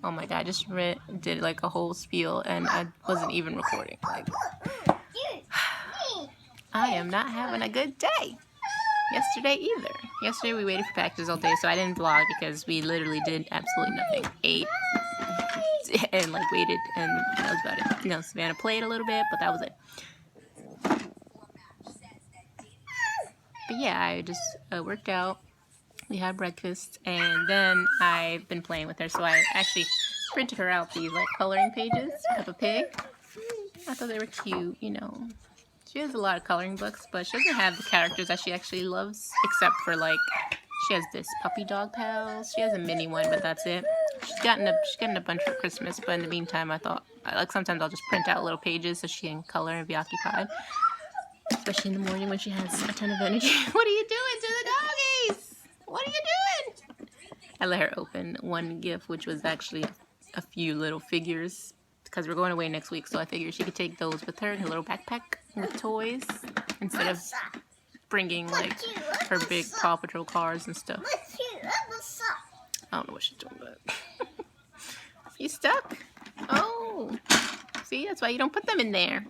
Oh my god, I just did like a whole spiel and I wasn't even recording. Like, I am not having a good day. Yesterday either. Yesterday we waited for packages all day, so I didn't vlog because we literally did absolutely nothing. Ate and like waited, and that was about it. You know, Savannah played a little bit, but that was it. But yeah, I just worked out. We had breakfast, and then I've been playing with her, so I actually printed her out these like coloring pages of a pig. I thought they were cute, you know. She has a lot of coloring books, but she doesn't have the characters that she actually loves, except for like, she has this puppy dog pals. She has a mini one, but that's it. She's gotten a bunch for Christmas, but in the meantime, I thought, like, sometimes I'll just print out little pages so she can color and be occupied. Especially in the morning when she has a ton of energy. What are you doing to the doggies? What are you doing? I let her open one gift, which was actually a few little figures, because we're going away next week, so I figured she could take those with her in her little backpack with toys, instead of bringing like her big Paw Patrol cars and stuff. I don't know what she's doing, but you stuck? Oh, see, that's why you don't put them in there.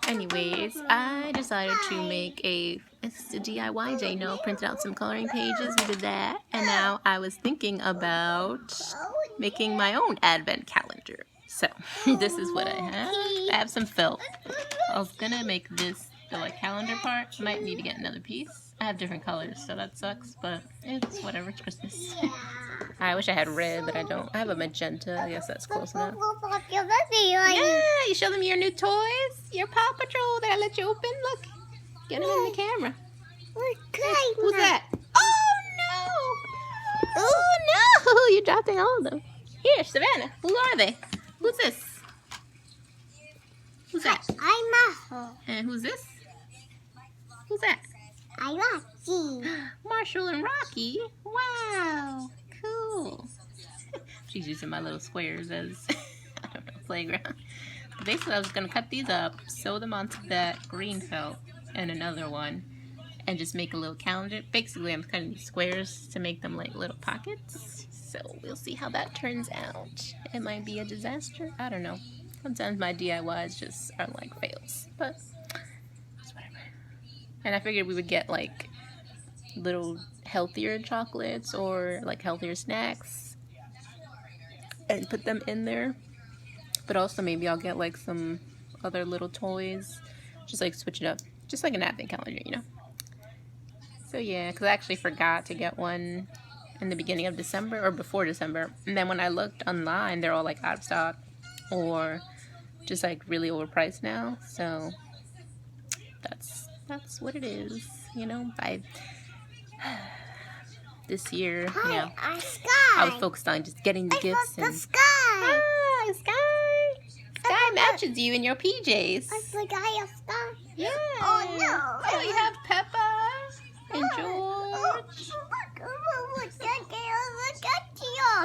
Anyways, I decided to make it's a DIY day, you know, printed out some coloring pages, we did that, and now I was thinking about making my own advent calendar. So, this is what I have. I have some felt. I was gonna make this, the like calendar part. Might need to get another piece. I have different colors, so that sucks, but it's whatever, it's Christmas. I wish I had red, but I don't. I have a magenta, I guess that's close enough. Yeah, you show them your new toys? Your Paw Patrol that I let you open? Look, get them in the camera. Who's that? Oh no! Oh no! You're dropping all of them. Here, Savannah, who are they? Who's this? Who's that? I'm Marshall. And who's this? Who's that? I'm Rocky. Marshall and Rocky? Wow, cool. She's using my little squares as, I don't know, playground. But basically, I was going to cut these up, sew them onto that green felt and another one, and just make a little calendar. Basically, I'm cutting these squares to make them like little pockets. So we'll see how that turns out. It might be a disaster. I don't know. Sometimes my DIYs just are like fails, but it's whatever. And I figured we would get like little healthier chocolates or like healthier snacks and put them in there. But also maybe I'll get like some other little toys, just like switch it up, just like an advent calendar, you know. So yeah, because I actually forgot to get one in the beginning of December or before December, and then when I looked online, they're all like out of stock or just like really overpriced now. So that's what it is, you know. This year, you know, I was focused on just getting the gifts and Sky. Sky matches you in your PJs. I forgot your sky. Yeah. Oh no. Oh, you have Peppa and George.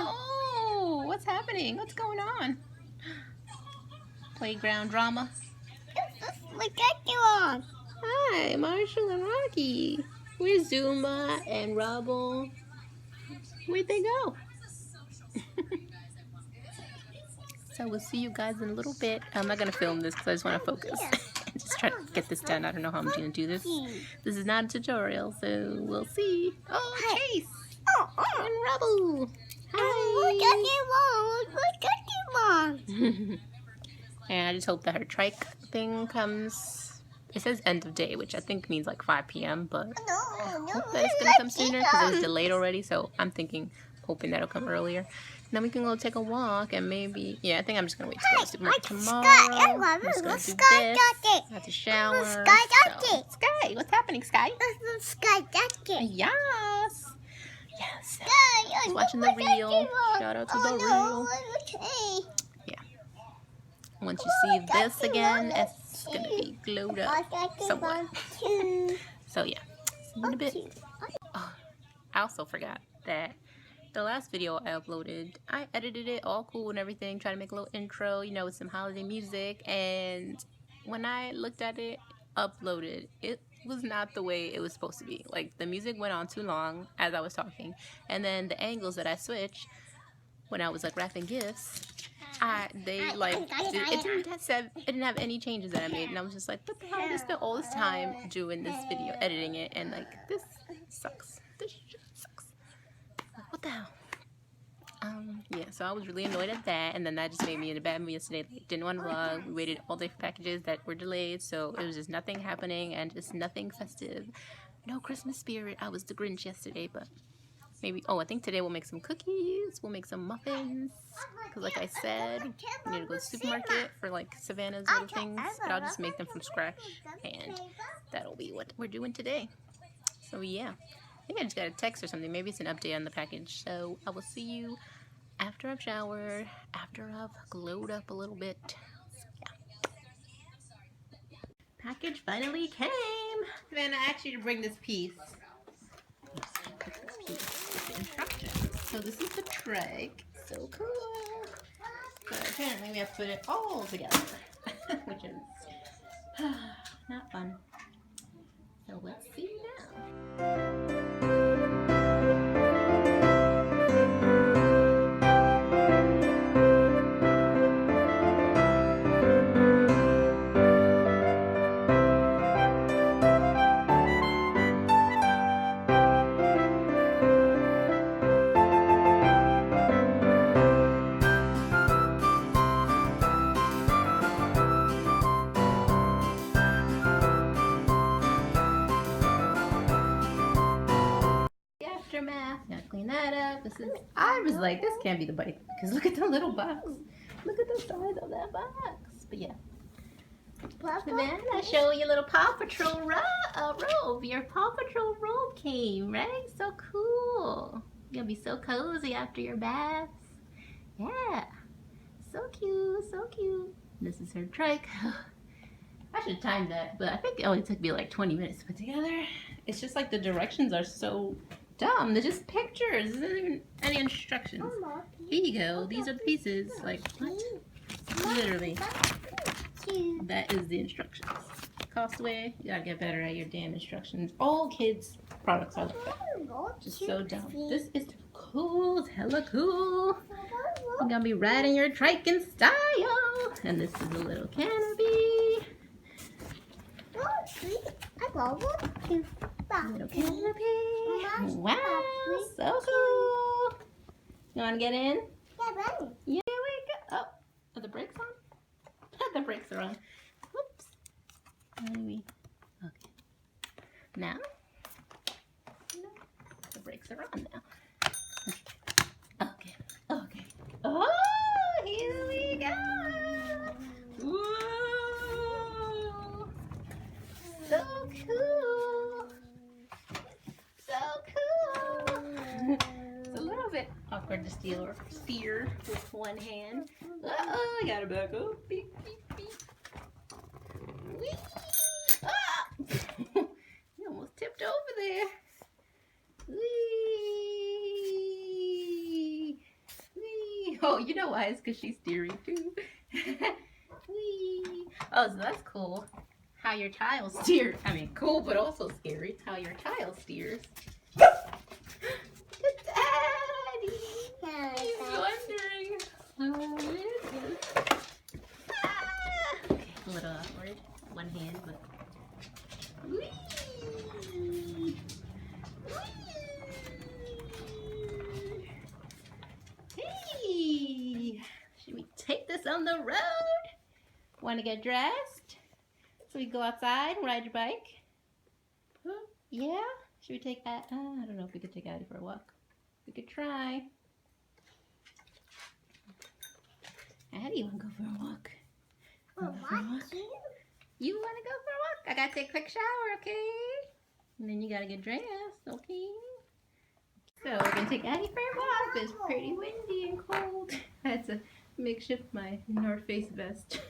Oh, what's happening? What's going on? Playground drama. Hi, Marshall and Rocky. Where's Zuma and Rubble? Where'd they go? So we'll see you guys in a little bit. I'm not going to film this because I just want to focus. Just try to get this done. I don't know how I'm going to do this. This is not a tutorial, so we'll see. Oh, Chase! And Rubble! Hi! And I just hope that her Trike thing comes. It says end of day, which I think means like 5 p.m. But I hope that it's going to come sooner because it was delayed already. So I'm hoping that'll come earlier. And then we can go take a walk and maybe, yeah, I think I'm just going to wait to go to the supermarket tomorrow. I'm just going to do this. I have to shower. So, Sky, what's happening, Sky? Yes. Yes. Just watching the reel. Shout out to the reel. once you see this again, it's gonna be glowed up somewhat. So yeah, see you in a bit. Oh, I also forgot that the last video I uploaded, I edited it all cool and everything, trying to make a little intro, you know, with some holiday music, and when I looked at it, uploaded, it was not the way it was supposed to be. Like, the music went on too long as I was talking, and then the angles that I switched when I was like wrapping gifts, it didn't have any changes that I made, and I was just like, what the hell? I just spent all this time doing this video, editing it, and like, this sucks. This just sucks. Like, what the hell? Yeah, so I was really annoyed at that, and then that just made me in a bad mood yesterday. Like, didn't want to vlog. We waited all day for packages that were delayed, so it was just nothing happening and just nothing festive. No Christmas spirit. I was the Grinch yesterday, but maybe, I think today we'll make some cookies, we'll make some muffins, because like I said, we need to go to the supermarket for like Savannah's little things, but I'll just make them from scratch, and that'll be what we're doing today. So yeah, I think I just got a text or something, maybe it's an update on the package, so I will see you after I've showered, after I've glowed up a little bit. Yeah. Package finally came! Savannah, I asked you to bring this piece. So this is the Trike. So cool. But apparently we have to put it all together, which is not fun. So let's see now. Aftermath. Gotta clean that up. I was like, this can't be the bike because look at the little box. Look at the size of that box. But yeah. Savannah, show you a little Paw Patrol robe. Your Paw Patrol robe came, right? So cool. You're gonna be so cozy after your baths. Yeah. So cute, so cute. This is her Trike. I should time that, but I think it only took me like 20 minutes to put together. It's just like the directions are so dumb. They're just pictures. There's not even any instructions. Here you go. These are the pieces. Like, what? Literally. That is the instructions. Costway, you gotta get better at your damn instructions. All kids' products are like that. Just so dumb. This is cool. It's hella cool. You're gonna be riding your Trike in style. And this is a little canopy. Little canopy. Wow, so cool. You wanna get in? Yeah, we go. Oh, are the brakes on? The brakes are on. Whoops. Maybe. Okay. Now? No. The brakes are on now. Okay. Okay. Oh, here we go. Whoa. So cool. So cool. It's a little bit awkward to steer with one hand. Uh-oh, I gotta back up. Beep, beep, beep. Whee! Ah! You almost tipped over there. Whee! Whee! Oh, you know why? It's because she's steering too. Whee! Oh, so that's cool. How your tile steers. I mean, cool, but also scary. How your tile steers. Daddy! He's wondering. Okay, a little awkward. One hand, but. Whee! Whee! Hey! Should we take this on the road? Want to get dressed? So we go outside and ride your bike? Huh? Yeah? Should we take I don't know if we could take Addie for a walk. We could try. Addie, you want to go for a walk? You want to go for a walk? I got to take a quick shower, okay? And then you got to get dressed, okay? So we're going to take Addie for a walk, but it's pretty windy and cold. I had to makeshift my North Face vest.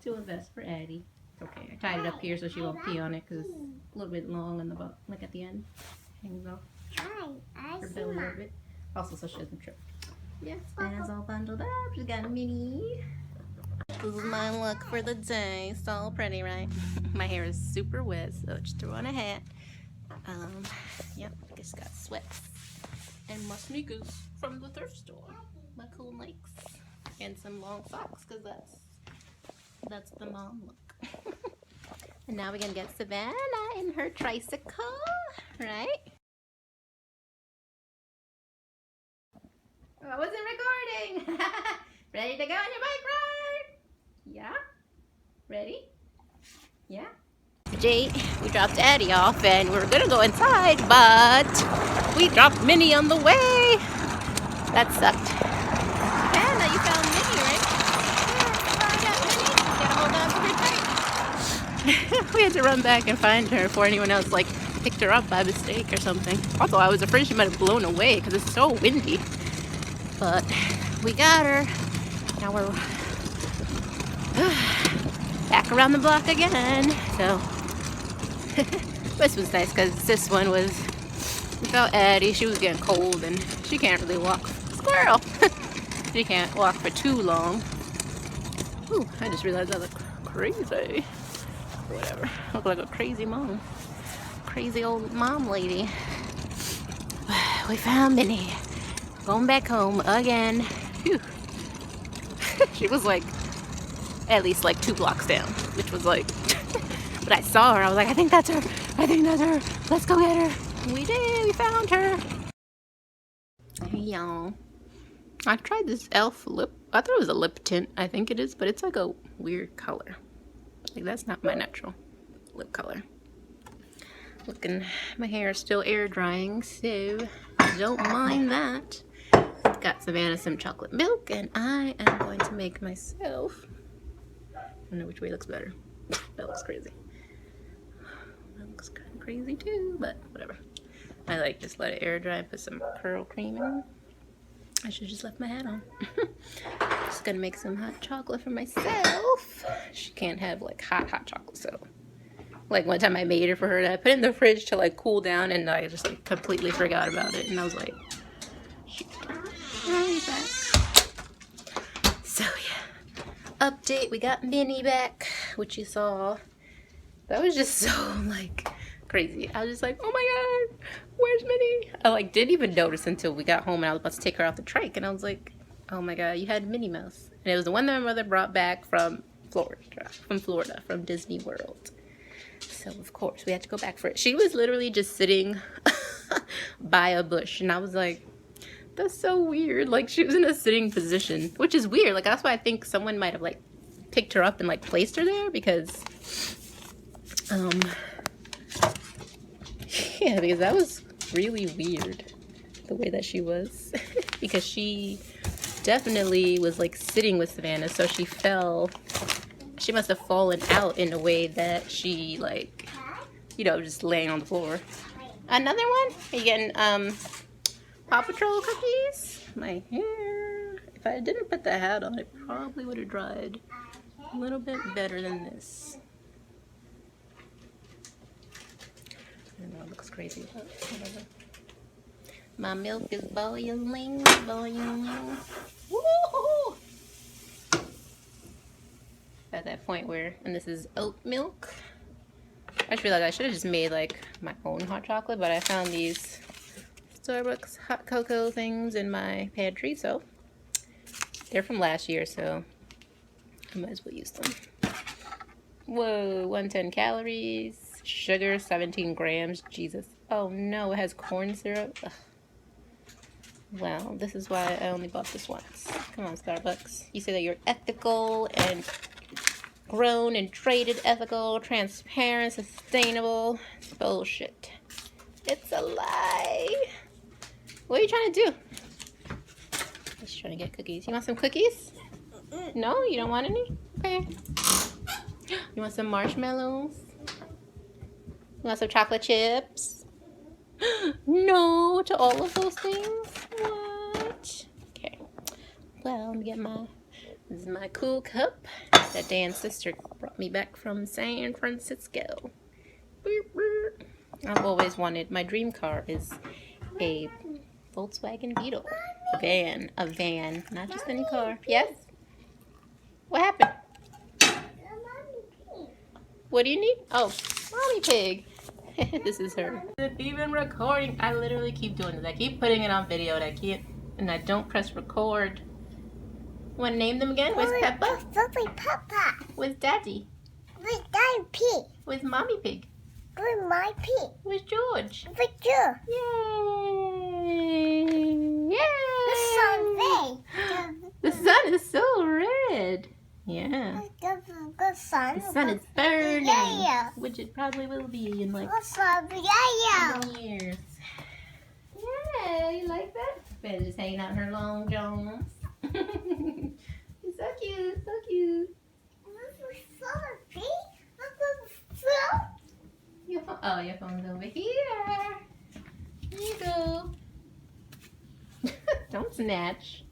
Still a vest for Addie. It's okay. I tied it up here so she won't pee on it because it's a little bit long on the butt, like at the end. Hangs off her belly a little bit. Also so she doesn't trip. Yes, Anna's all bundled up. She's got a mini. This is my look for the day. So pretty, right? My hair is super wet, so just threw on a hat. Yep, just got sweats and my sneakers from the thrift store. My cool Nikes and some long socks because that's the mom look. And now we're gonna get Savannah in her tricycle, right? Oh, I wasn't recording. Ready to go on your bike ride? Yeah? Ready? Yeah? Jay, we dropped Addie off and we were gonna go inside, but we dropped Minnie on the way. That sucked. Anna, you found Minnie, right? Yeah, you gotta hold on to her tight. We had to run back and find her before anyone else like picked her up by mistake or something. Also, I was afraid she might have blown away because it's so windy. But we got her. Now we're back around the block again. So this was nice because this one was without Addie. She was getting cold and she can't really walk. Squirrel! She can't walk for too long. Ooh, I just realized I look crazy. Whatever. I look like a crazy mom. Crazy old mom lady. We found Minnie. Going back home again. Phew. She was like at least like 2 blocks down, which was like but I saw her, I was like, I think that's her. I think that's her. Let's go get her. We did, we found her. Hey y'all. I tried this e.l.f. lip. I thought it was a lip tint, I think it is, but it's like a weird color. Like that's not my natural lip color. Looking, my hair is still air drying, so don't mind that. Got Savannah some chocolate milk, and I am going to make myself. I don't know which way looks better. That looks crazy. That looks kind of crazy too, but whatever. I like just let it air dry and put some curl cream in. I should just left my hat on. Just gonna make some hot chocolate for myself. She can't have like hot chocolate, so like one time I made it for her and I put it in the fridge to like cool down, and I just like completely forgot about it, and I was like, shoot. So yeah, update, we got Minnie back, which you saw. That was just so like crazy. I was just like, oh my god, where's Minnie? I like didn't even notice until we got home and I was about to take her off the trike, and I was like, oh my god, you had Minnie Mouse. And it was the one that my mother brought back from Florida, from Disney World. So of course we had to go back for it. She was literally just sitting by a bush, and I was like, that's so weird. Like she was in a sitting position, which is weird. Like that's why I think someone might have like picked her up and like placed her there, because yeah, because that was really weird the way that she was. Because she definitely was like sitting with Savannah, so she fell. She must have fallen out in a way that she like, you know, just laying on the floor. Another one? Are you getting Paw Patrol cookies? My hair. If I didn't put the hat on, it probably would have dried a little bit better than this. I know it looks crazy, but whatever. My milk is boiling, boiling. Woo! At that point where, and this is oat milk. I just realized I should have just made like my own hot chocolate, but I found these Starbucks hot cocoa things in my pantry, so they're from last year, so I might as well use them. Whoa, 110 calories, sugar 17 grams, Jesus. Oh no, it has corn syrup. Ugh. Well, this is why I only bought this once. Come on, Starbucks. You say that you're ethical and grown and traded ethical, transparent, sustainable. It's bullshit. It's a lie. What are you trying to do? Just trying to get cookies. You want some cookies? No? You don't want any? Okay. You want some marshmallows? You want some chocolate chips? No to all of those things? What? Okay. Well, let me get my This is my cool cup that Dan's sister brought me back from San Francisco. I've always wanted, my dream car is a Volkswagen Beetle. A van, not just any car. Yes? What happened? What do you need? Oh, Mommy Pig. This is her. It's even recording. I literally keep doing this. I keep putting it on video and I don't press record. Want to name them again? Where's Peppa? Peppa. Where's Daddy? With Daddy Pig. Where's Mommy Pig? With my pig. Where's George? With you. Yay! Yay! The sun The sun is so red. Yeah. The sun. The sun is burning. Yeah. Which it probably will be in like The sun. Yeah. years. Yeah, you like that? Betty's just hanging out in her long johns. It's so cute, so cute. Your phone's over here. Here you go. Don't snatch.